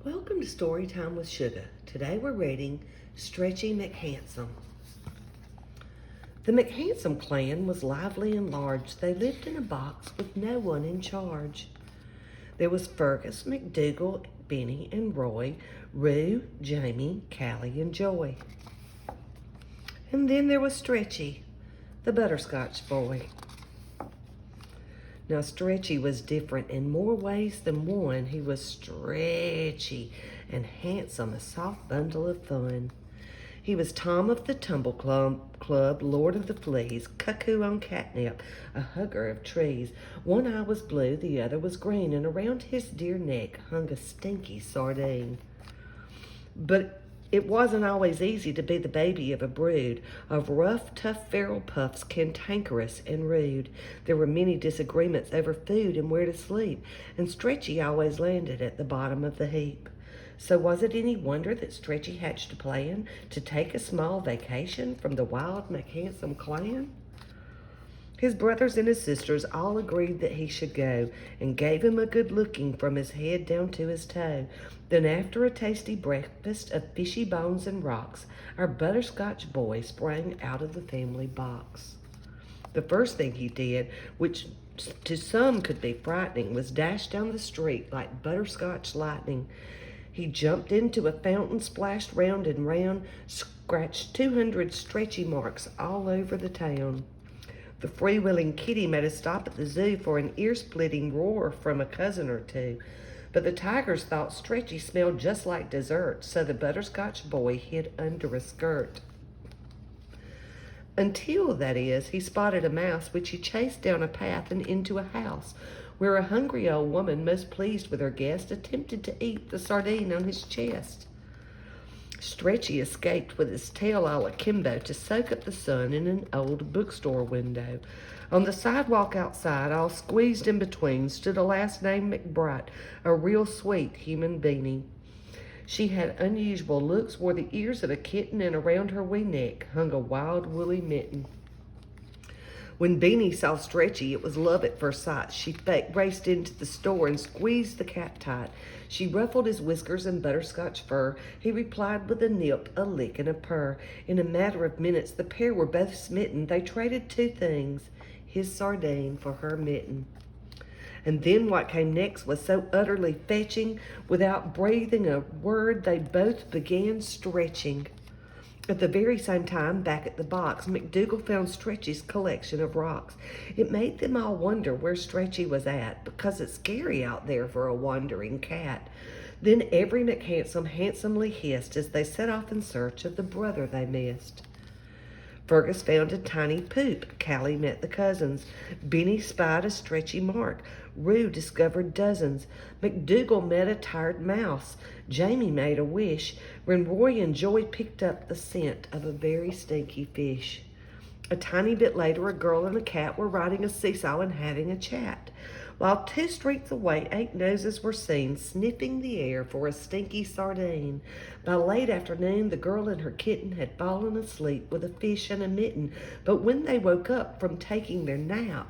Welcome to Storytime with Sugar. Today we're reading Stretchy McHandsome. The McHandsome clan was lively and large. They lived in a box with no one in charge. There was Fergus, McDougal, Benny, and Roy, Rue, Jamie, Callie, and Joy. And then there was Stretchy, the butterscotch boy. Now, Stretchy was different in more ways than one. He was stretchy and handsome, a soft bundle of fun. He was Tom of the Tumble Club, Lord of the Fleas, cuckoo on catnip, a hugger of trees. One eye was blue, the other was green, and around his dear neck hung a stinky sardine. But it wasn't always easy to be the baby of a brood of rough, tough feral puffs, cantankerous and rude. There were many disagreements over food and where to sleep, and Stretchy always landed at the bottom of the heap. So was it any wonder that Stretchy hatched a plan to take a small vacation from the wild McHandsome clan? His brothers and his sisters all agreed that he should go, and gave him a good looking from his head down to his toe. Then after a tasty breakfast of fishy bones and rocks, our butterscotch boy sprang out of the family box. The first thing he did, which to some could be frightening, was dash down the street like butterscotch lightning. He jumped into a fountain, splashed round and round, scratched 200 stretchy marks all over the town. The freewheeling kitty made a stop at the zoo for an ear-splitting roar from a cousin or two. But the tigers thought Stretchy smelled just like dessert, so the butterscotch boy hid under a skirt. Until, that is, he spotted a mouse which he chased down a path and into a house, where a hungry old woman, most pleased with her guest, attempted to eat the sardine on his chest. Stretchy escaped with his tail all akimbo to soak up the sun in an old bookstore window. On the sidewalk outside, all squeezed in between, stood a lass named McBride, a real sweet human beanie. She had unusual looks, wore the ears of a kitten, and around her wee neck hung a wild woolly mitten. When Beanie saw Stretchy, it was love at first sight. She raced into the store and squeezed the cat tight. She ruffled his whiskers and butterscotch fur. He replied with a nip, a lick, and a purr. In a matter of minutes, the pair were both smitten. They traded two things, his sardine for her mitten. And then what came next was so utterly fetching. Without breathing a word, they both began stretching. At the very same time, back at the box, McDougal found Stretchy's collection of rocks. It made them all wonder where Stretchy was at, because it's scary out there for a wandering cat. Then every McHandsome handsomely hissed as they set off in search of the brother they missed. Fergus found a tiny poop. Callie met the cousins. Benny spied a stretchy mark. Rue discovered dozens. McDougal met a tired mouse. Jamie made a wish when Roy and Joy picked up the scent of a very stinky fish. A tiny bit later, a girl and a cat were riding a seesaw and having a chat, while 2 streets away 8 noses were seen sniffing the air for a stinky sardine. By late afternoon, the girl and her kitten had fallen asleep with a fish and a mitten, but when they woke up from taking their nap,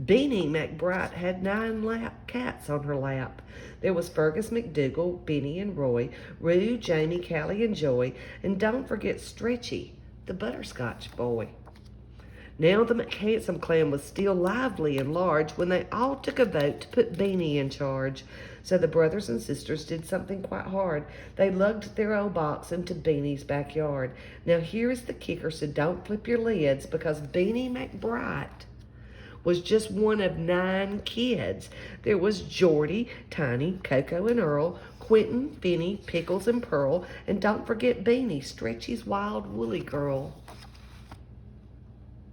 Beanie McBride had 9 cats on her lap. There was Fergus, McDougal, Benny and Roy, Rue, Jamie, Callie and Joy, and don't forget Stretchy, the butterscotch boy. Now the McHandsome clan was still lively and large when they all took a vote to put Beanie in charge. So the brothers and sisters did something quite hard. They lugged their old box into Beanie's backyard. Now here is the kicker, so don't flip your lids, because Beanie McBride was just one of 9 kids. There was Geordie, Tiny, Coco and Earl, Quentin, Finny, Pickles and Pearl, and don't forget Beanie, Stretchy's wild woolly girl.